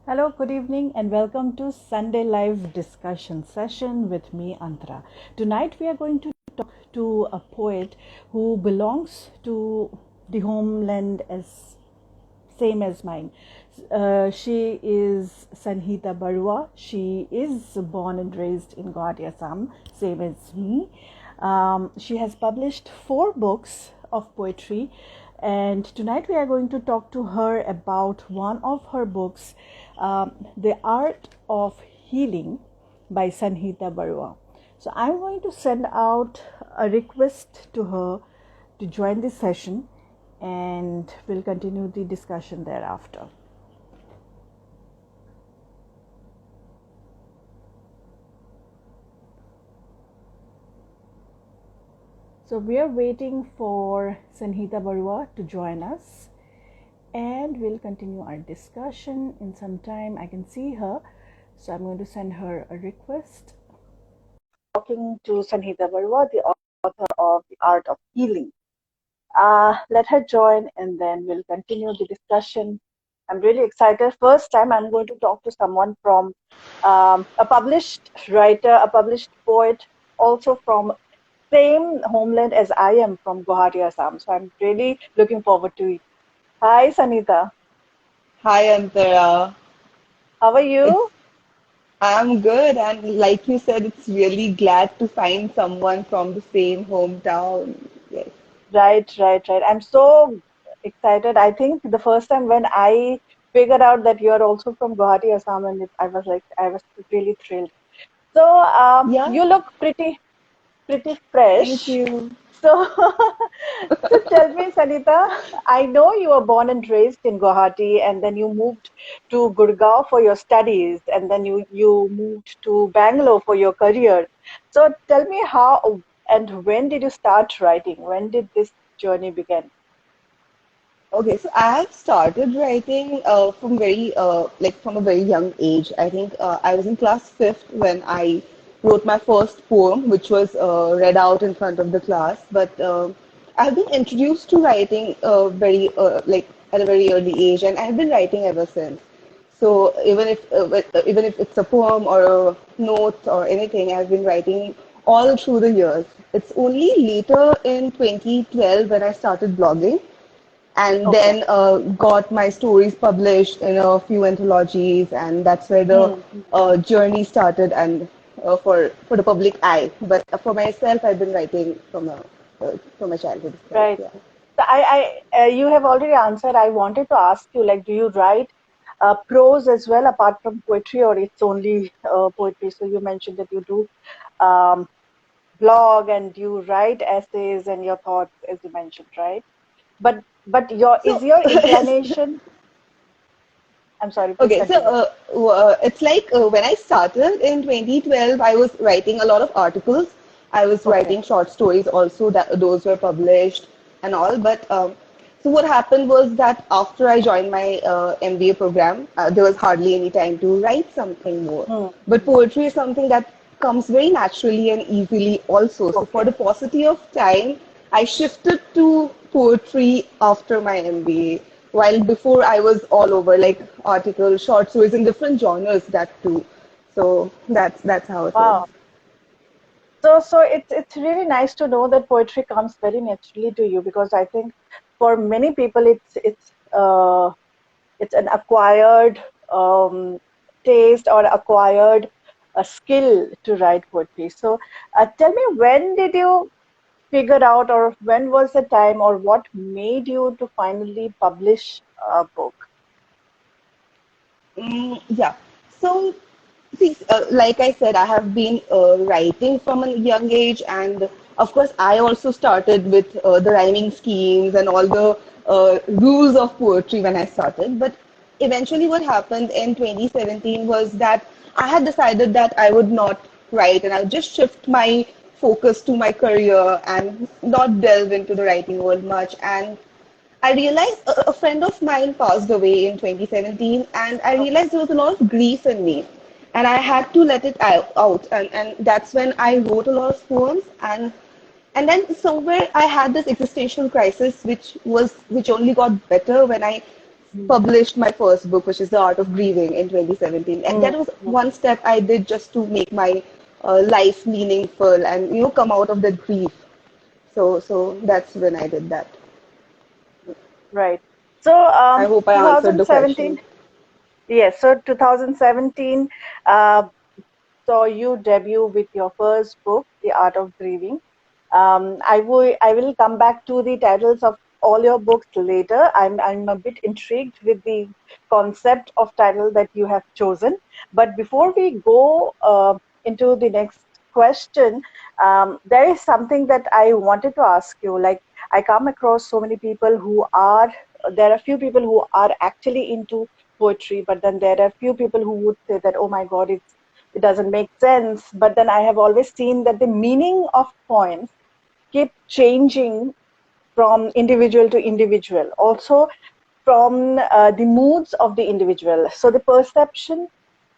Hello, good evening, and welcome to Sunday Live discussion session with me, Antara. Tonight, we are going to talk to a poet who belongs to the homeland as same as mine. She is Sanhita Baruah. She is born and raised in Guwahati, Assam, same as me. She has published 4 books of poetry, and tonight we are going to talk to her about one of her books, The Art of Healing by Sanhita Baruah. So I'm going to send out a request to her to join this session, and we'll continue the discussion thereafter. So we are waiting for Sanhita Baruah to join us, and we'll continue our discussion in some time. I can see her, so I'm going to send her a request. Talking to Sanhita Baruah, the author of The Art of Healing. Let her join, and then we'll continue the discussion. I'm really excited. First time I'm going to talk to someone from a published writer, a published poet, also from same homeland as I am, from Guwahati, Assam. So I'm really looking forward to it. Hi, Sanita. Hi, Antara. How are It's you? I'm good, and like you said, it's really glad to find someone from the same hometown. Yes. Right. I'm so excited. I think the first time when I figured out that you're also from Guwahati, Assam, and I was really thrilled. So Yeah, you look pretty thank fresh. you. So, so tell me, Sanita, I know you were born and raised in Guwahati, and then you moved to Gurgaon for your studies, and then you moved to Bangalore for your career. So tell me how and when did you start writing? When did this journey begin? Okay, so I have started writing from from a very young age. I think I was in class fifth when I wrote my first poem, which was read out in front of the class. But I've been introduced to writing very at a very early age, and I've been writing ever since. So even if it's a poem or a note or anything, I've been writing all through the years. It's only later in 2012 when I started blogging and Okay. then got my stories published in a few anthologies, and that's where the Hmm. journey started and for the public eye. But for myself, I've been writing from my childhood itself. Right. Yeah. So you have already answered. I wanted to ask you, like, do you write prose as well apart from poetry, or it's only poetry? So you mentioned that you do um, blog and you write essays and your thoughts, as you mentioned, right? But your is So your inclination? I'm sorry. Please okay, so continue. it's like when I started in 2012, I was writing a lot of articles. I was Okay. writing short stories also that those were published and all. But so what happened was that after I joined my MBA program, there was hardly any time to write something more. Hmm. But Hmm. poetry is something that comes very naturally and easily also. So for Okay. the paucity of time, I shifted to poetry after my MBA. While before I was all over like articles, short stories in different genres that too. So that's how it is. Wow. So it's really nice to know that poetry comes very naturally to you, because I think for many people it's an acquired taste or acquired skill to write poetry. So tell me, when did you figure out, or when was the time, or what made you to finally publish a book? Yeah. So, see, like I said, I have been writing from a young age, and of course, I also started with the rhyming schemes and all the rules of poetry when I started. But eventually, what happened in 2017 was that I had decided that I would not write, and I'll just shift my focus to my career and not delve into the writing world much. And I realized a friend of mine passed away in 2017, and I Okay. realized there was a lot of grief in me, and I had to let it out. And that's when I wrote a lot of poems, and then somewhere I had this existential crisis, which only got better when I published my first book, which is The Art of Grieving in 2017. And that was Mm-hmm. one step I did just to make my life meaningful and, come out of that grief. So that's when I did that. Right. So, I hope I answered the 2017, question. yes, so 2017 uh, saw you debut with your first book, The Art of Grieving. I will come back to the titles of all your books later. I'm a bit intrigued with the concept of title that you have chosen. But before we go into the next question, there is something that I wanted to ask you. Like, I come across so many people there are few people who are actually into poetry, but then there are few people who would say that, oh my God, it doesn't make sense. But then I have always seen that the meaning of poems keep changing from individual to individual, also from the moods of the individual. So the perception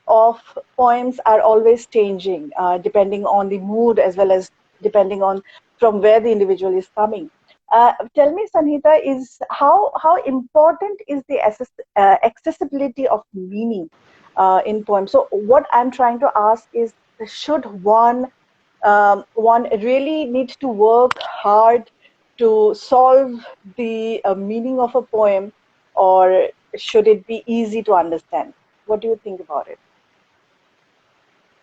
of poems are always changing depending on the mood as well as depending on from where the individual is coming. Tell me, Sanhita, is how important is the accessibility of meaning in poems? So what I'm trying to ask is, should one really need to work hard to solve the meaning of a poem, or should it be easy to understand? What do you think about it?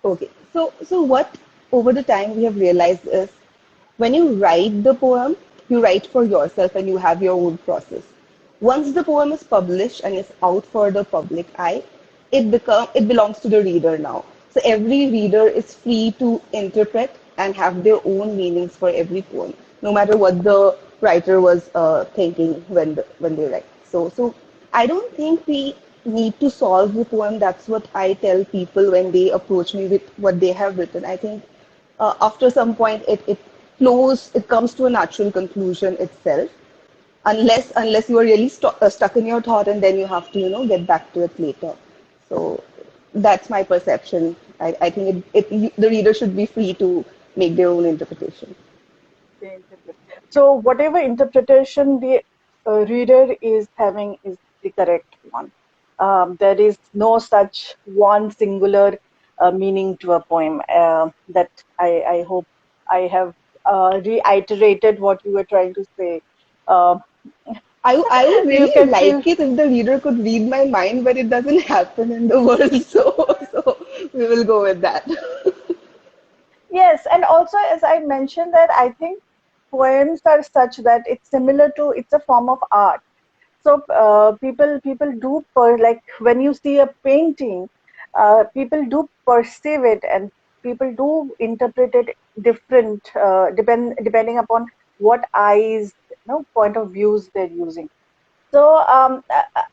Okay, so what over the time we have realized is when you write the poem, you write for yourself and you have your own process. Once the poem is published and is out for the public eye, it belongs to the reader now. So every reader is free to interpret and have their own meanings for every poem, no matter what the writer was thinking when they write. So I don't think we need to solve the poem. That's what I tell people when they approach me with what they have written. I think after some point it flows, it comes to a natural conclusion itself. Unless you are really stuck in your thought and then you have to get back to it later. So that's my perception. I think the reader should be free to make their own interpretation. They interpret. So whatever interpretation the reader is having is the correct one. There is no such one singular meaning to a poem. That I hope I have reiterated what you were trying to say. Uh, I would you really can feel. like it if the reader could read my mind, but it doesn't happen in the world, so we will go with that. Yes, and also as I mentioned that I think poems are such that it's a form of art. So people do like when you see a painting, people do perceive it and people do interpret it different depending upon what eyes, point of views they're using. So,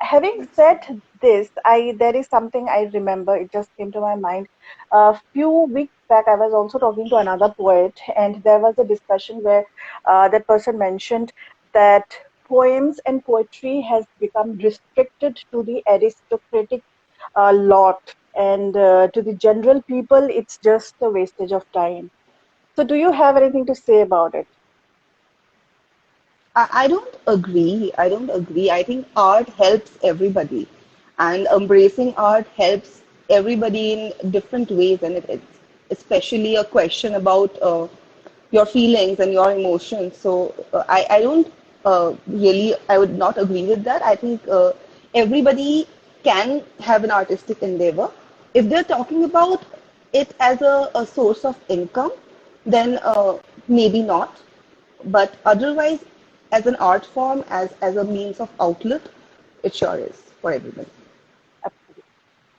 having said this, I there is something I remember. It just came to my mind. A few weeks back, I was also talking to another poet, and there was a discussion where that person mentioned that poems and poetry has become restricted to the aristocratic lot, and to the general people, it's just a wastage of time. So, do you have anything to say about it? I don't agree. I don't agree. I think art helps everybody, and embracing art helps everybody in different ways. And it's especially a question about your feelings and your emotions. So I don't I would not agree with that. I think everybody can have an artistic endeavor. If they're talking about it as a source of income, then maybe not. But otherwise, as an art form, as a means of outlet, it sure is for everybody. Absolutely.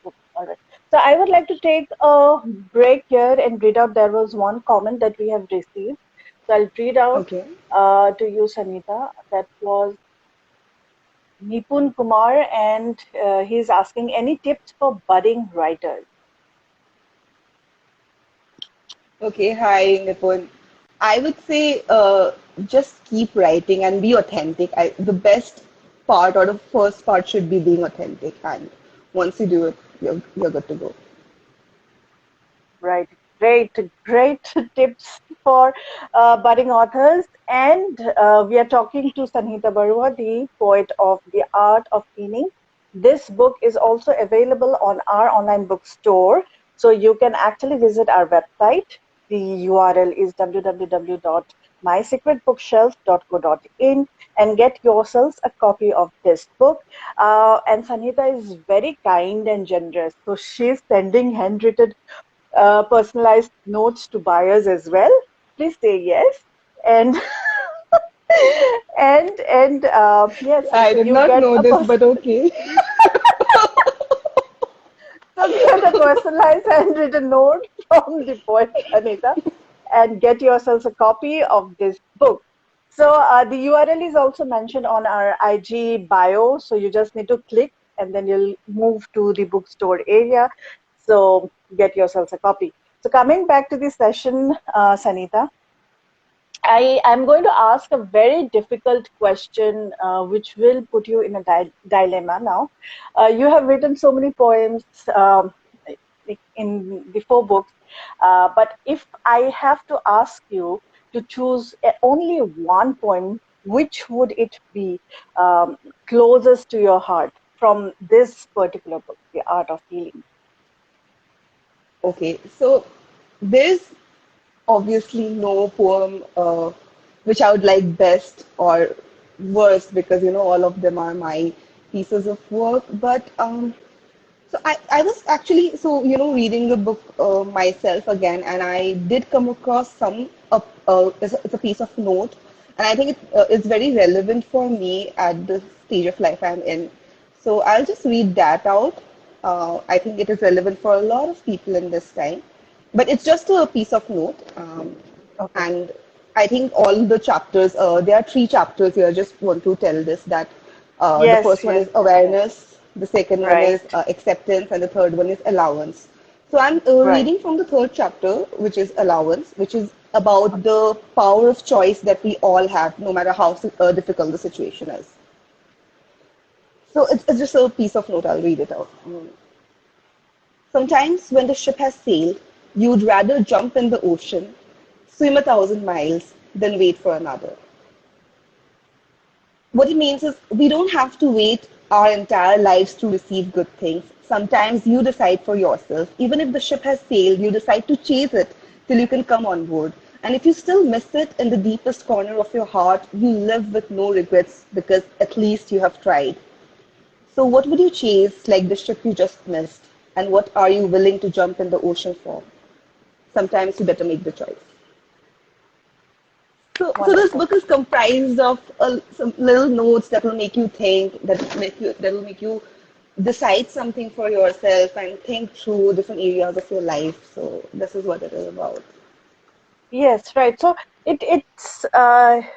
Okay, all right. So I would like to take a break here and read out. There was one comment that we have received. So I'll read out Okay. to you, Sanita. That was Nipun Kumar, and he's asking any tips for budding writers. Okay. Hi, Nipun. I would say just keep writing and be authentic. The best part or the first part should be being authentic. And once you do it, you're good to go. Right. Great, great tips for budding authors. And we are talking to Sanhita Baruah, the poet of The Art of Healing. This book is also available on our online bookstore. So you can actually visit our website. The URL is www.mysecretbookshelf.co.in and get yourselves a copy of this book. And Sanhita is very kind and generous. So she's sending handwritten personalized notes to buyers as well. Please say yes. And yes, I so did you not get know a this, but okay. so get a personalized handwritten note from the poet Anita and get yourselves a copy of this book. So the URL is also mentioned on our IG bio. So you just need to click and then you'll move to the bookstore area. So get yourselves a copy. So coming back to the session, Sanita, I'm going to ask a very difficult question, which will put you in a dilemma now. You have written so many poems in the four books, but if I have to ask you to choose only one poem, which would it be closest to your heart from this particular book, The Art of Healing? Okay, so there's obviously no poem which I would like best or worst because all of them are my pieces of work. But so I was actually reading the book myself again, and I did come across it's a piece of note, and I think it's very relevant for me at the stage of life I'm in. So I'll just read that out. I think it is relevant for a lot of people in this time, but it's just a piece of note, Okay. and I think all the chapters. There are three chapters here. I just want to tell this that the Yes, first one yes, is yes, yes. awareness, the second one is Right, acceptance, and the third one is allowance. So I'm right. reading from the third chapter, which is allowance, which is about the power of choice that we all have, no matter how difficult the situation is. So it's just a piece of note. I'll read it out. Sometimes, when the ship has sailed, you'd rather jump in the ocean, swim 1,000 miles, than wait for another. What it means is we don't have to wait our entire lives to receive good things. Sometimes you decide for yourself. Even if the ship has sailed, you decide to chase it till you can come on board. And if you still miss it in the deepest corner of your heart, you live with no regrets because at least you have tried. So, what would you chase like the ship you just missed? And what are you willing to jump in the ocean for? Sometimes you better make the choice. So this Wonderful. book is comprised of some little notes that will make you think, that will make you decide something for yourself and think through different areas of your life. So this is what it is about. Yes, right. So it's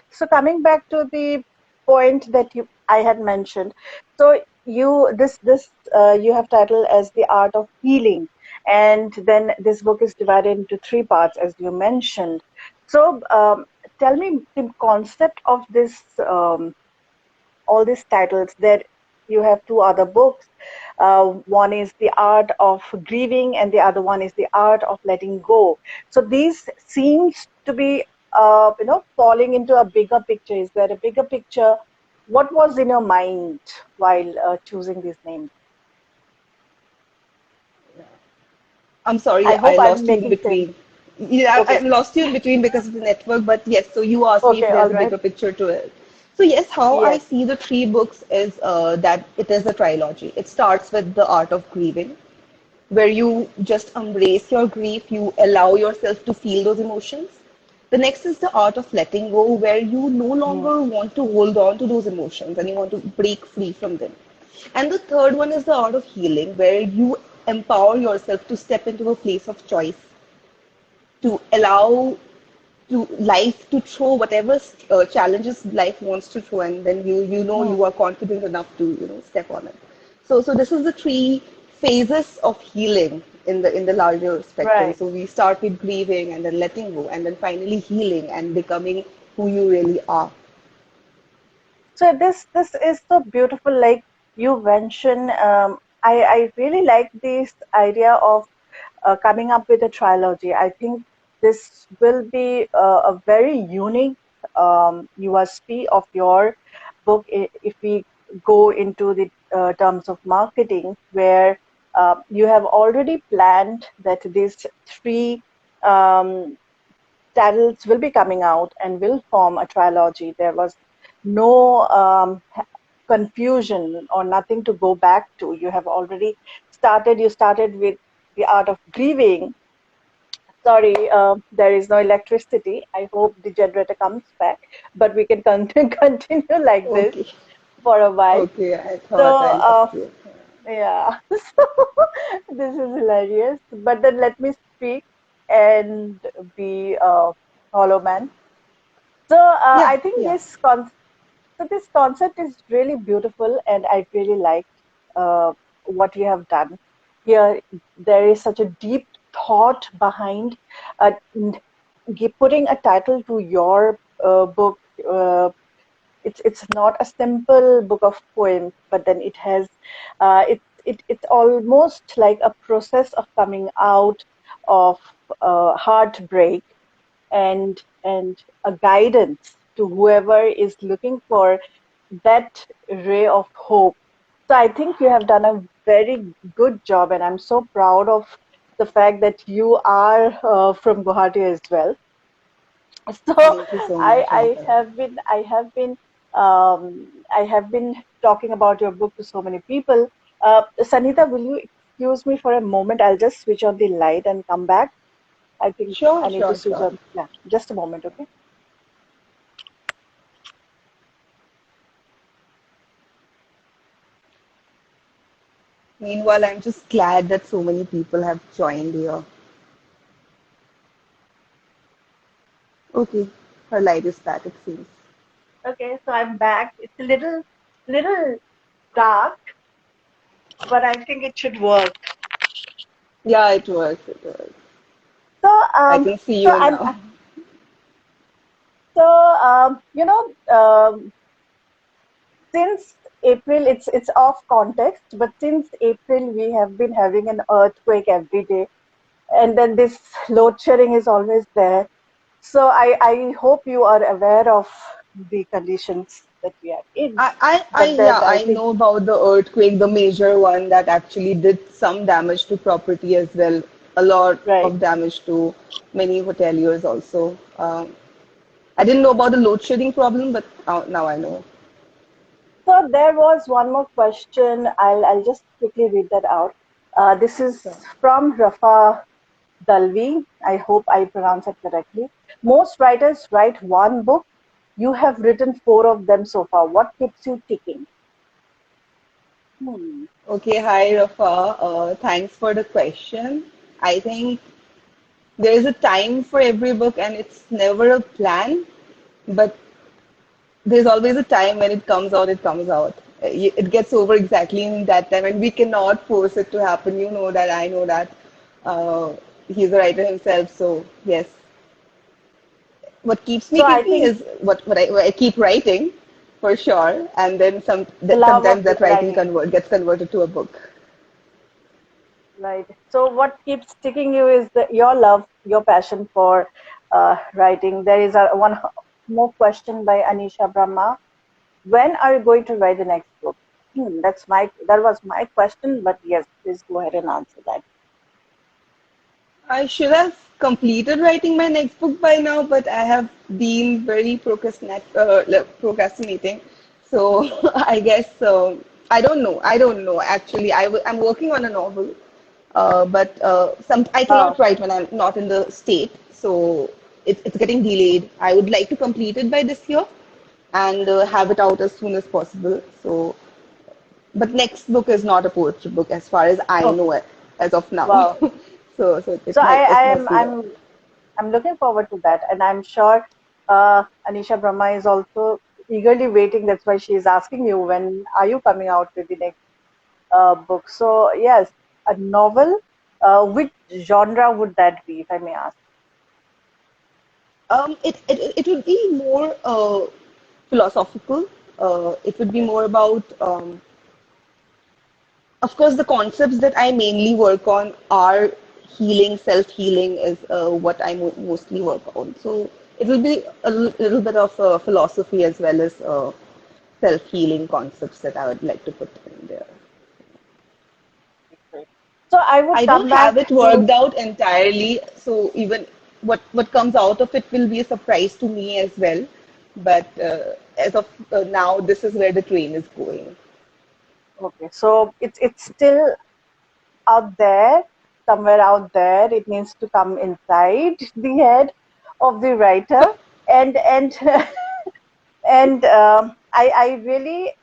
so coming back to the point that you I had mentioned. So you have titled as The Art of Healing, and then this book is divided into three parts, as you mentioned. So tell me the concept of this all these titles. There you have two other books. One is The Art of Grieving, and the other one is The Art of Letting Go. So these seems to be, falling into a bigger picture. Is there a bigger picture? What was in your mind while choosing these names? I'm sorry, I I hope I'm lost you in making sense. between. Yeah, I Okay. lost you in between because of the network. But yes, so you asked me if Okay. All there's a right. bigger picture to it. So yes, how I Yes. see the three books is that it is a trilogy. It starts with the art of grieving, where you just embrace your grief, you allow yourself to feel those emotions. The next is the art of letting go, where you no Hmm. longer want to hold on to those emotions and you want to break free from them. And the third one is the art of healing, where you empower yourself to step into a place of choice, to allow to life to throw whatever challenges life wants to throw, and then you know Hmm. you are confident enough to step on it. So this is the three phases of healing in the larger spectrum. Right. So we start with grieving and then letting go and then finally healing and becoming who you really are. So this is so beautiful. Like you mentioned, I really like this idea of coming up with a trilogy. I think this will be a very unique USP of your book if we go into the terms of marketing, where you have already planned that these three um, titles will be coming out and will form a trilogy. There was no confusion or nothing to go back to. You have already started. You started with the Art of Grieving. Sorry, there is no electricity. I hope the generator comes back, but we can continue like this Okay. for a while. Okay, I So, thought I lost you. yeah, so this is hilarious. But then let me speak and be a hollow man. So, Yeah, I think yeah. this concept is really beautiful, and I really liked what you have done. Here, there is such a deep thought behind uh, n- putting a title to your book. It's not a simple book of poems, but then it has it's almost like a process of coming out of heartbreak and a guidance to whoever is looking for that ray of hope. So I think you have done a very good job, and I'm so proud of the fact that you are from Guwahati as well. So Thank you so much, Ankara. I have been talking about your book to so many people. Sanita, will you excuse me for a moment? I'll just switch on the light and come back. I think Sure, I need to sure, switch sure. on. Yeah, just a moment, okay? Meanwhile, I'm just glad that so many people have joined here. Okay, her light is back, it seems. Okay, so I'm back. It's a little dark, but I think it should work. Yeah, it works, it works. So I can see so you I'm now. so since April, it's off context, but since April we have been having an earthquake every day, and then this load shedding is always there. So I hope you are aware of the conditions that we are in. But Yeah, then I I think, know about the earthquake, the major one that actually did some damage to property as well. A lot right. of damage to many hoteliers also. I didn't know about the load shedding problem, but now I know. So there was one more question. I'll just quickly read that out. This is Sure. from Rafa Dalvi. I hope I pronounce it correctly. Most writers write one book. You have written four of them so far. What keeps you ticking? Hmm. Okay, hi Rafa. Thanks for the question. I think there is a time for every book and it's never a plan, but there's always a time when it comes out, it comes out. It gets over exactly in that time, and we cannot force it to happen. You know that, I know that. Uh, he's a writer himself, so yes. What keeps me So I ticking think is what I keep writing, for sure, and then the love of sometimes that writing writing, gets converted to a book. right? So what keeps sticking you is your love, your passion for writing. There is one more question by Anisha Brahma. When are you going to write the next book? That was my question, but yes, please go ahead and answer that. I should have completed writing my next book by now, but I have been very procrastinating. So I guess I don't know. I don't know. Actually, I'm working on a novel, but some I cannot Wow. write when I'm not in the state. So it's getting delayed. I would like to complete it by this year and have it out as soon as possible. So, but next book is not a poetry book as far as I Oh, know it as of now. wow. So So it I must am be. I'm looking forward to that, and I'm sure Anisha Brahma is also eagerly waiting. That's why she is asking you, when are you coming out with the next book? So yes, a novel. Which genre would that be, if I may ask? It would be more philosophical. It would be more about, of course, the concepts that I mainly work on are healing, self-healing is what I mostly work on. So it will be a little bit of philosophy as well as self-healing concepts that I would like to put in there. So I would I don't come have back it to, worked out entirely, so even what comes out of it will be a surprise to me as well. But as of now, this is where the train is going. okay, so it's still out there, somewhere out there. It needs to come inside the head of the writer, and and I really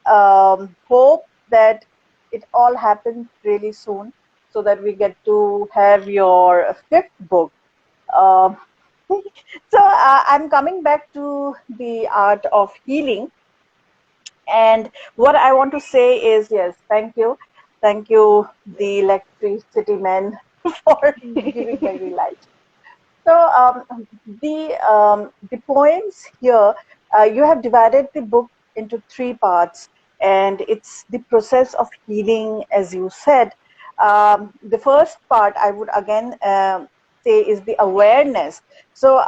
hope that it all happens really soon, so that we get to have your fifth book. Um, so I'm coming back to the art of healing, and what I want to say is, yes, thank you, the electricity men, for giving very light. So the poems here, you have divided the book into three parts, and it's the process of healing, as you said. The first part, I would again say, is the awareness. So,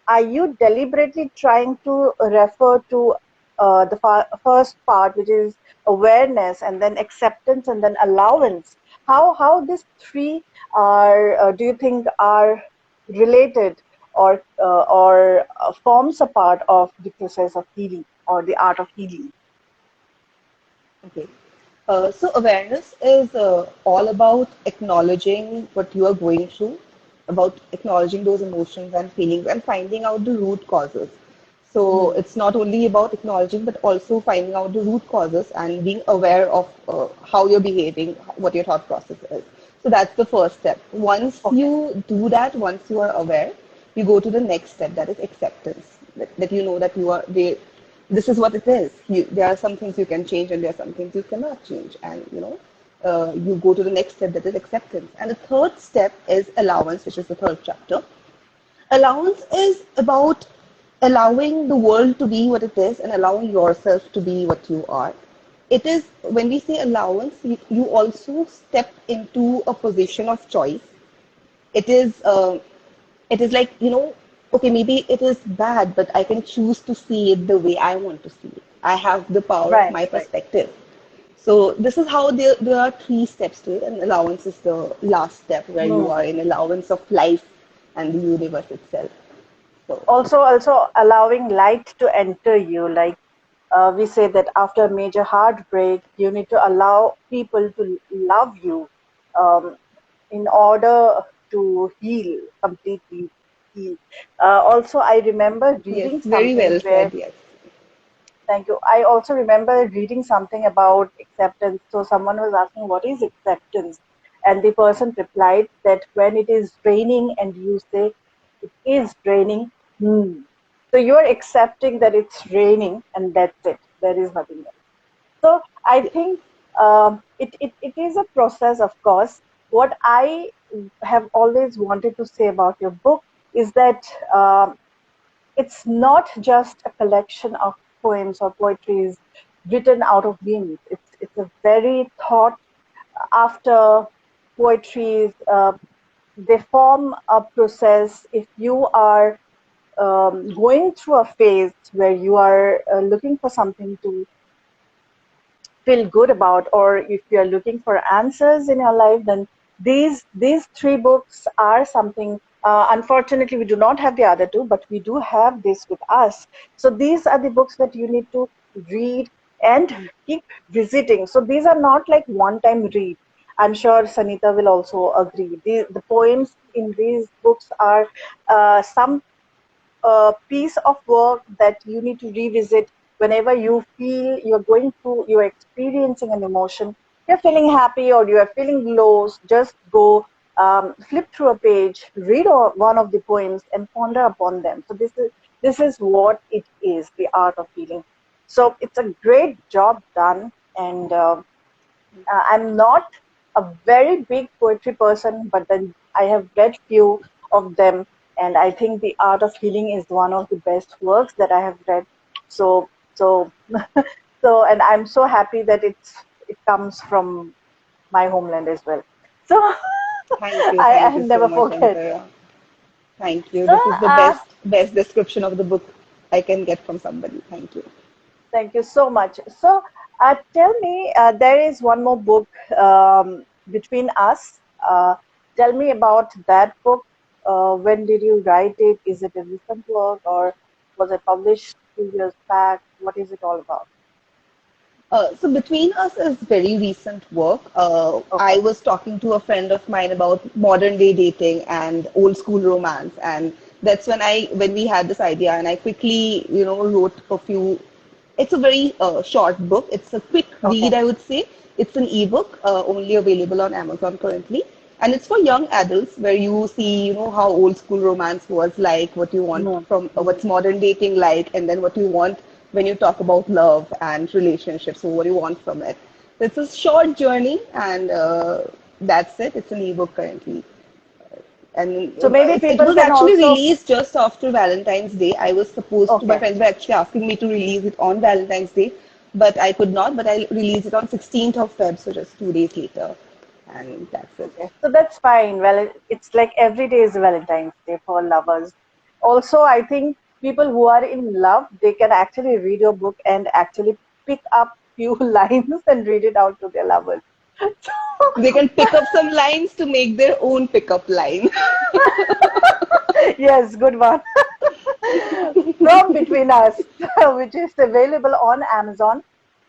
are you deliberately trying to refer to the first part, which is awareness, and then acceptance, and then allowance? How these three are, do you think, are related, or forms a part of the process of healing or the art of healing? Okay. So awareness is all about acknowledging what you are going through, about acknowledging those emotions and feelings and finding out the root causes. So Hmm. it's not only about acknowledging, but also finding out the root causes and being aware of how you're behaving, what your thought process is. So that's the first step. Once Okay. you do that, once you are aware, you go to the next step, that is acceptance. That you know that you are they this is what it is. There are some things you can change and there are some things you cannot change. And you go to the next step, that is acceptance. And the third step is allowance, which is the third chapter. Allowance is about allowing the world to be what it is and allowing yourself to be what you are. It is when we say allowance, you also step into a position of choice. It is like, okay, maybe it is bad, but I can choose to see it the way I want to see it. I have the power of Right, my right. perspective. So this is how there are three steps to it, and allowance is the last step where you Hmm. are in allowance of life and the universe itself. So Also allowing light to enter you, like we say that after a major heartbreak, you need to allow people to love you, um, in order to heal completely. Heal. Also, I remember yes, reading very something well where, said. Yes. thank you. I also remember reading something about acceptance. So someone was asking, what is acceptance? And the person replied that when it is raining and you say, it is raining, hmm. So you are accepting that it's raining, and that's it. There is nothing else. So I Yes. think it is a process, of course. What I have always wanted to say about your book is that it's not just a collection of poems or poetries written out of whims. It's a very thought after poetries. They form a process. If you are going through a phase where you are looking for something to feel good about, or if you are looking for answers in your life, then these three books are something. Unfortunately, we do not have the other two, but we do have this with us. So these are the books that you need to read and keep visiting. So these are not like one time read. I'm sure Sanita will also agree. The poems in these books are some a piece of work that you need to revisit whenever you feel you're going through, you're experiencing an emotion, you're feeling happy or you are feeling low. Just go, flip through a page, read one of the poems, and ponder upon them. So this is what it is, the art of healing. So it's a great job done, and I'm not a very big poetry person, but then I have read few of them, and I think The Art of Healing is one of the best works that I have read. So, and I'm so happy that it comes from my homeland as well. So, I Thank you so never much, forget. Antara. Thank you. So, This is the best description of the book I can get from somebody. Thank you. thank you so much. So, tell me, there is one more book between us. Tell me about that book. When did you write it? Is it a recent work or was it published 2 years back? What is it all about? So between us is very recent work. I Okay. was talking to a friend of mine about modern day dating and old school romance, and that's when we had this idea, and I quickly, wrote a few. It's a very short book. It's a quick read, Okay. I would say. It's an ebook, only available on Amazon currently, and it's for young adults, where you see, how old school romance was like, what you want Mm, from, mm. what's modern dating like, and then what you want when you talk about love and relationships. So what do you want from it? It's a short journey, and that's it. It's an ebook currently. And So maybe it people was can actually also. released just after Valentine's Day. I was supposed to, my Okay. friends were actually asking me to release it on Valentine's Day, but I could not. But I released it on 16th of Feb, so just 2 days later. And that's it. Okay, so that's fine. Well, it's like every day is Valentine's Day for lovers. Also, I think people who are in love, they can actually read your book and actually pick up few lines and read it out to their lovers. They can pick up some lines to make their own pickup line. Yes, good one. From Between Us, which is available on Amazon,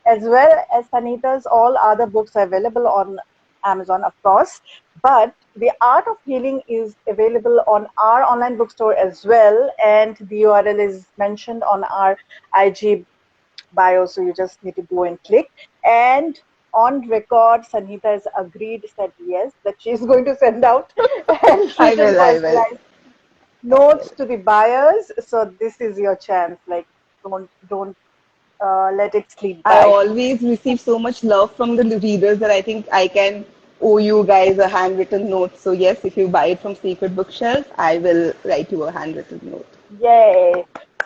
as well as Sanita's all other books are available on Amazon, of course. But The Art of Healing is available on our online bookstore as well, and the URL is mentioned on our IG bio, so you just need to go and click. And on record, Sanhita has agreed, said yes, that she is going to send out I handwritten will, I will, personalized I will. notes to the buyers. So this is your chance. Like, don't let it slip I by. always receive so much love from the readers that I think I can owe you guys a handwritten note. So yes, if you buy it from Secret Bookshelf, I will write you a handwritten note. Yay!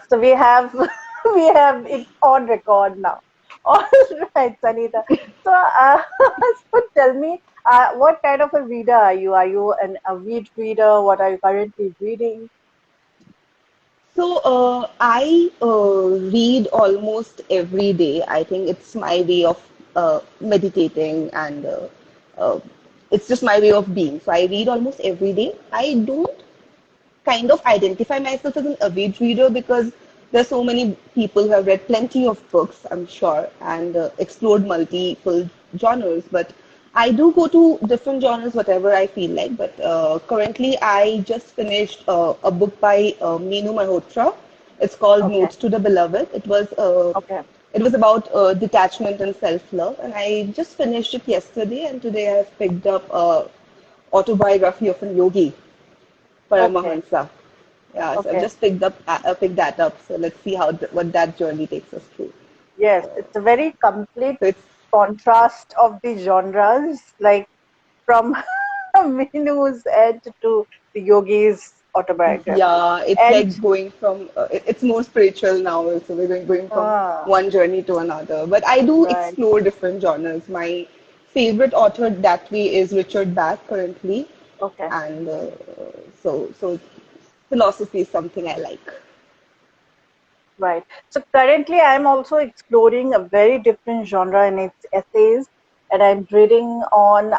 So we have we have it on record now. All right, Sanita. So, so tell me, what kind of a reader are you? Are you an avid reader? What are you currently reading? So I read almost every day. I think it's my way of meditating, and uh, it's just my way of being. So I read almost every day. I don't kind of identify myself as an avid reader because there's so many people who have read plenty of books, I'm sure, and explored multiple genres. But I do go to different genres, whatever I feel like. But currently, I just finished a book by Meenu Malhotra. It's called Okay, Notes to the Beloved. okay, It was about detachment and self-love, and I just finished it yesterday. And today I've picked up a autobiography of a yogi, okay, Paramahansa. Yeah, so I've okay. just picked that up. So let's see what that journey takes us through. Yes, it's a very complete So it's contrast of the genres, like from Minu's Edge to the Yogi's autobiography. yeah, it's And like going from it's more spiritual now. So we're going from ah, one journey to another. But I do right, explore different genres. My favorite author that way is Richard Bach currently, okay. and so philosophy is something I like. Right. So currently, I'm also exploring a very different genre in its essays, and I'm reading on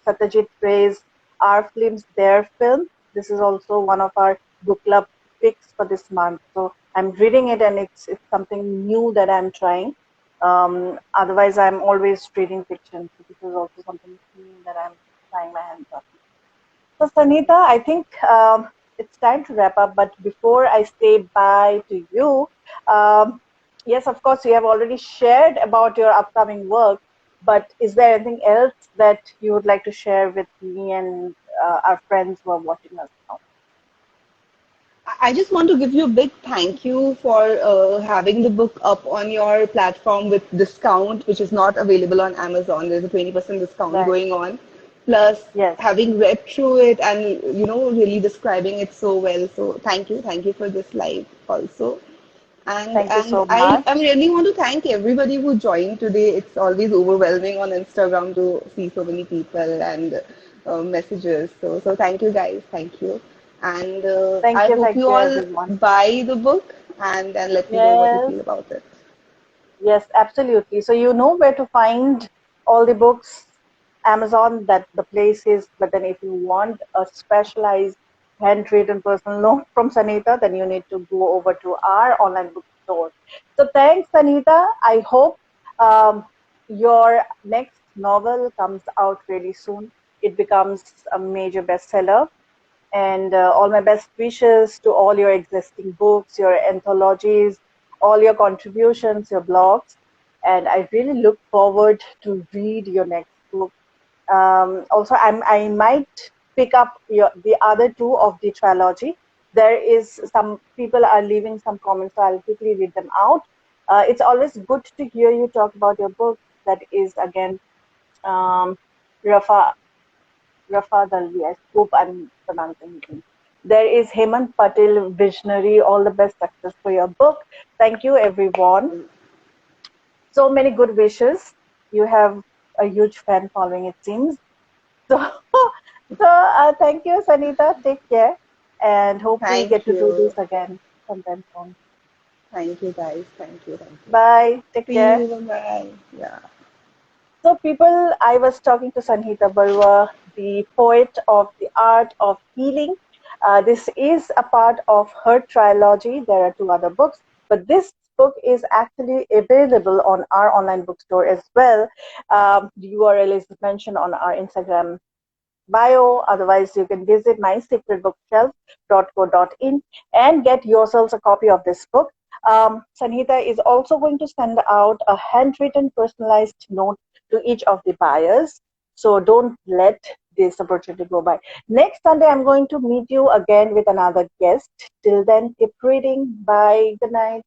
Satyajit Ray's Our Films, Their Film. This is also one of our book club picks for this month. So I'm reading it, and it's something new that I'm trying. Otherwise, I'm always reading fiction. So this is also something new that I'm trying my hands on. So, Sanita, I think it's time to wrap up. But before I say bye to you, yes, of course, you have already shared about your upcoming work. But is there anything else that you would like to share with me and our friends who are watching us now? I just want to give you a big thank you for having the book up on your platform with discount, which is not available on Amazon. There's a 20% discount Right. going on. Plus, Yes. having read through it and really describing it so well. So thank you for this live also. And Thank you and so I much. really want to thank everybody who joined today. It's always overwhelming on Instagram to see so many people, and messages. So thank you guys, thank you, and I hope Thank you you, all everyone. buy the book and let me know what you Yes. feel about it. Yes, absolutely. So you know where to find all the books. Amazon, that the place is, but then if you want a specialized handwritten personal note from Sanita, then you need to go over to our online bookstore. So thanks, Sanita. I hope um, your next novel comes out really soon. It becomes a major bestseller, and all my best wishes to all your existing books, your anthologies, all your contributions, your blogs. And I really look forward to read your next book. Also, I might pick up the other two of the trilogy. There is some people are leaving some comments, so I'll quickly read them out. It's always good to hear you talk about your book. That is again um, Rafa Rafa Dalvi. I hope I'm pronouncing it. There is Hemant Patel, visionary. All the best success for your book. Thank you, everyone. So many good wishes. You have a huge fan following, it seems. So, thank you, Sanita. Take care, and hope we get Thank to do you, this again sometime soon. thank you guys, thank you, thank you. Bye. Take See care. you, bye bye. Yeah. So, people, I was talking to Sanhita Baruah, the poet of the art of healing. This is a part of her trilogy. There are two other books, but this book is actually available on our online bookstore as well. The URL is mentioned on our Instagram bio. Otherwise, you can visit mysecretbookshelf.co.in and get yourselves a copy of this book. Sanhita is also going to send out a handwritten personalized note to each of the buyers. So don't let this opportunity go by. Next Sunday, I'm going to meet you again with another guest. Till then, keep reading. Bye. Good night.